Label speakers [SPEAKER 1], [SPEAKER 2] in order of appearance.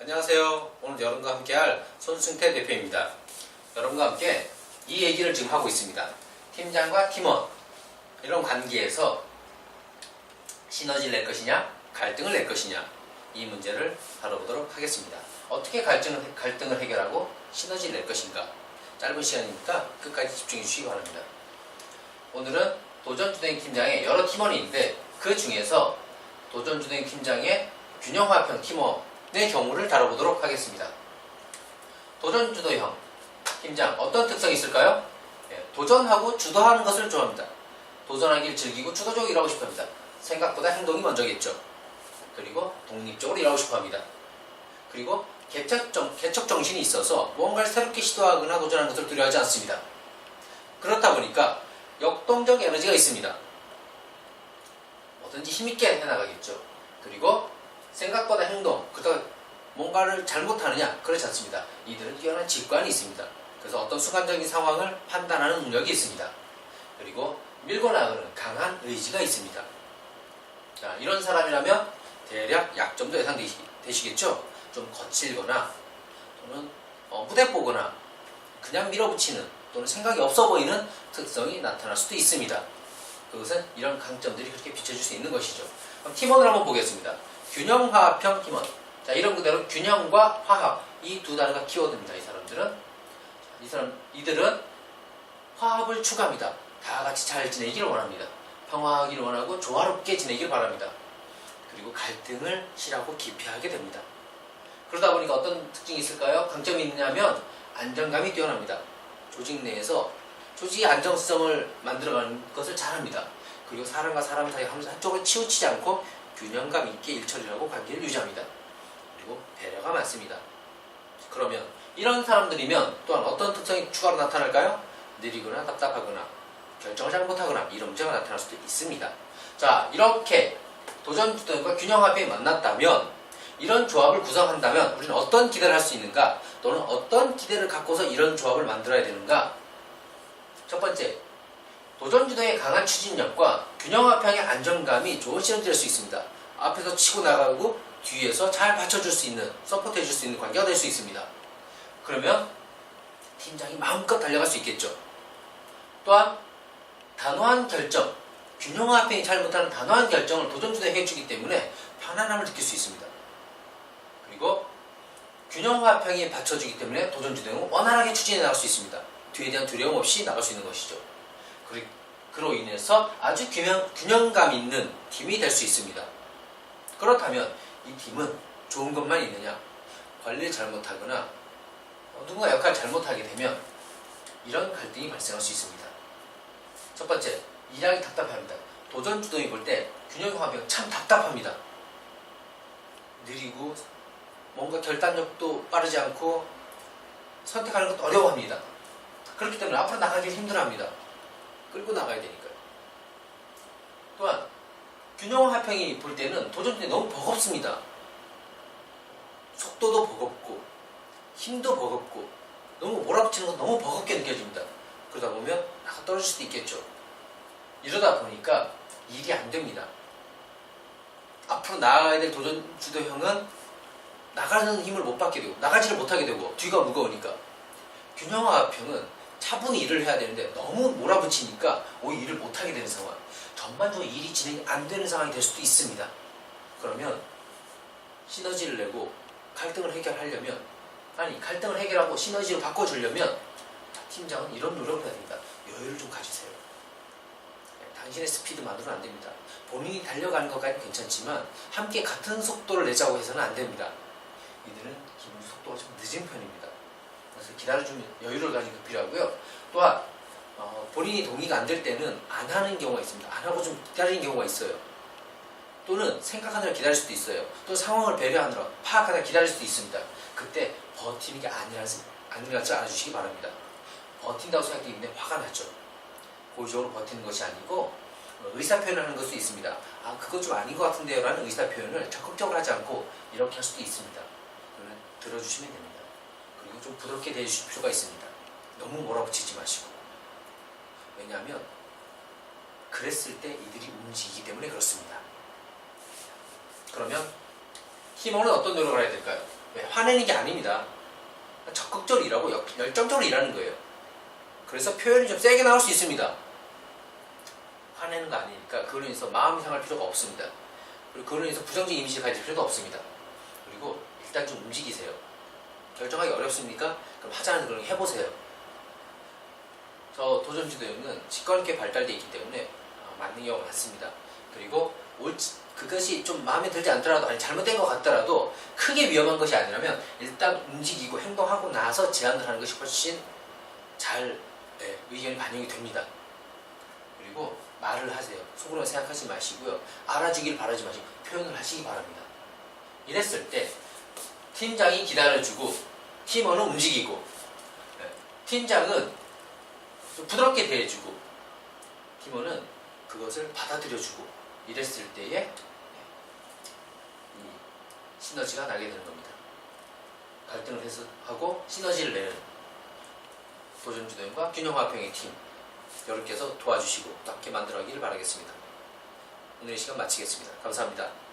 [SPEAKER 1] 안녕하세요. 오늘 여러분과 함께할 손승태 대표입니다. 여러분과 함께 이 얘기를 지금 하고 있습니다. 팀장과 팀원 이런 관계에서 시너지를 낼 것이냐 갈등을 낼 것이냐 이 문제를 다뤄보도록 하겠습니다. 어떻게 갈등을 해결하고 시너지를 낼 것인가. 짧은 시간이니까 끝까지 집중해 주시기 바랍니다. 오늘은 도전주도행 팀장의 여러 팀원이 있는데 그 중에서 도전주도행 팀장의 균형화평 팀원의 경우를 다뤄보도록 하겠습니다. 도전주도형 팀장 어떤 특성이 있을까요? 도전하고 주도하는 것을 좋아합니다. 도전하기를 즐기고 주도적으로 일하고 싶어합니다. 생각보다 행동이 먼저겠죠. 그리고 독립적으로 일하고 싶어합니다. 그리고 개척 정신이 있어서 무언가를 새롭게 시도하거나 도전하는 것을 두려워하지 않습니다. 그렇다 보니까 역동적 에너지가 있습니다. 뭐든지 힘있게 해나가겠죠. 그리고 생각보다 행동, 그러다 뭔가를 잘못하느냐? 그렇지 않습니다. 이들은 뛰어난 직관이 있습니다. 그래서 어떤 순간적인 상황을 판단하는 능력이 있습니다. 그리고 밀고 나가는 강한 의지가 있습니다. 자, 이런 사람이라면 대략 약점도 예상되시겠죠? 좀 거칠거나 또는 무대 보거나 그냥 밀어붙이는 또는 생각이 없어 보이는 특성이 나타날 수도 있습니다. 그것은 이런 강점들이 그렇게 비춰줄 수 있는 것이죠. 그럼 팀원을 한번 보겠습니다. 균형화합형 팀원. 자, 이런 그대로 균형과 화합 이 두 단어가 키워드입니다. 이들은 화합을 추구합니다. 다 같이 잘 지내기를 원합니다. 평화하기를 원하고 조화롭게 지내기를 바랍니다. 그리고 갈등을 싫어하고 기피하게 됩니다. 그러다 보니까 어떤 특징이 있을까요? 강점이 있냐면 안정감이 뛰어납니다. 조직 내에서 조직의 안정성을 만들어가는 것을 잘합니다. 그리고 사람과 사람 사이 한쪽으로 치우치지 않고 균형감 있게 일처리를 하고 관계를 유지합니다. 그리고 배려가 많습니다. 그러면 이런 사람들이면 또한 어떤 특성이 추가로 나타날까요? 느리거나 답답하거나 결정을 잘 못하거나 이런 문제가 나타날 수도 있습니다. 자, 이렇게 도전주도형과 균형화합이 만났다면 이런 조합을 구성한다면 우리는 어떤 기대를 할 수 있는가? 또는 어떤 기대를 갖고서 이런 조합을 만들어야 되는가? 첫 번째, 도전주도의 강한 추진력과 균형화평의 안정감이 좋은 시너지를 낼 수 있습니다. 앞에서 치고 나가고 뒤에서 잘 받쳐줄 수 있는, 서포트해줄 수 있는 관계가 될 수 있습니다. 그러면 팀장이 마음껏 달려갈 수 있겠죠. 또한 단호한 결정, 균형화평이 잘 못하는 단호한 결정을 도전주도에 해주기 때문에 편안함을 느낄 수 있습니다. 그리고 균형화평이 받쳐주기 때문에 도전주도는 원활하게 추진해 나갈 수 있습니다. 뒤에 대한 두려움 없이 나갈 수 있는 것이죠. 그로 인해서 아주 균형감 있는 팀이 될 수 있습니다. 그렇다면 이 팀은 좋은 것만 있느냐? 관리를 잘못하거나 누군가 역할을 잘못하게 되면 이런 갈등이 발생할 수 있습니다. 첫 번째, 일하기 답답합니다. 도전주도에 볼 때 균형화평 참 답답합니다. 느리고 뭔가 결단력도 빠르지 않고 선택하는 것도 어려워합니다. 그렇기 때문에 앞으로 나가기 힘들어합니다. 끌고 나가야 되니까요. 또한 균형화평이 볼 때는 도전주도에 너무 버겁습니다. 속도도 버겁고 힘도 버겁고 너무 몰아붙이는 건 너무 버겁게 느껴집니다. 그러다 보면 나가 떨어질 수도 있겠죠. 이러다 보니까 일이 안 됩니다. 앞으로 나가야 될 도전주도형은 나가는 힘을 못 받게 되고 나가지를 못하게 되고 뒤가 무거우니까 균형화평은 차분히 일을 해야 되는데 너무 몰아붙이니까 오히려 일을 못하게 되는 상황, 전반적으로 일이 진행이 안 되는 상황이 될 수도 있습니다. 그러면 시너지를 내고 갈등을 해결하고 시너지로 바꿔주려면 팀장은 이런 노력을 해야 됩니다. 여유를 좀 가지세요. 당신의 스피드만으로는 안 됩니다. 본인이 달려가는 것까지는 괜찮지만 함께 같은 속도를 내자고 해서는 안 됩니다. 이들은 기본 속도가 좀 늦은 편입니다. 그래서 기다려주면 여유를 가지고 필요하고요. 또한 본인이 동의가 안 될 때는 안 하는 경우가 있습니다. 안 하고 좀 기다리는 경우가 있어요. 또는 생각하느라 기다릴 수도 있어요. 또 상황을 배려하느라 파악하느라 기다릴 수도 있습니다. 그때 버티는 게 아니라지 않아주시기 바랍니다. 버틴다고 생각되기 때문에 화가 나죠. 고의적으로 버티는 것이 아니고 의사표현을 하는 것도 있습니다. 아, 그것 좀 아닌 것 같은데요 라는 의사표현을 적극적으로 하지 않고 이렇게 할 수도 있습니다. 그러면 들어주시면 됩니다. 그리고 좀 부드럽게 대해주실 필요가 있습니다. 너무 몰아붙이지 마시고. 왜냐하면 그랬을 때 이들이 움직이기 때문에 그렇습니다. 그러면 팀원은 어떤 노력을 해야 될까요? 화내는 게 아닙니다. 적극적으로 일하고 열정적으로 일하는 거예요. 그래서 표현이 좀 세게 나올 수 있습니다. 화내는 거 아니니까 그걸로 인해서 마음이 상할 필요가 없습니다. 그리고 그걸로 인해서 부정적인 이미지를 가질 필요도 없습니다. 그리고 일단 좀 움직이세요. 결정하기 어렵습니까? 그럼 하자는 걸 해보세요. 저 도전지도형은 직관 있게 발달되어 있기 때문에 맞는 경우가 많습니다. 그리고 그것이 좀 마음에 들지 않더라도 아니 잘못된 것 같더라도 크게 위험한 것이 아니라면 일단 움직이고 행동하고 나서 제안을 하는 것이 훨씬 잘 의견이 반영이 됩니다. 그리고 말을 하세요. 속으로 생각하지 마시고요. 알아주길 바라지 마시고 표현을 하시기 바랍니다. 이랬을 때 팀장이 기다려주고 팀원은 움직이고 팀장은 좀 부드럽게 대해주고 팀원은 그것을 받아들여주고 이랬을 때에 이 시너지가 나게 되는 겁니다. 갈등을 해소하고 시너지를 내는 도전주도형과 균형화평의 팀 여러분께서 도와주시고 또 함께 만들어가기를 바라겠습니다. 오늘 이 시간 마치겠습니다. 감사합니다.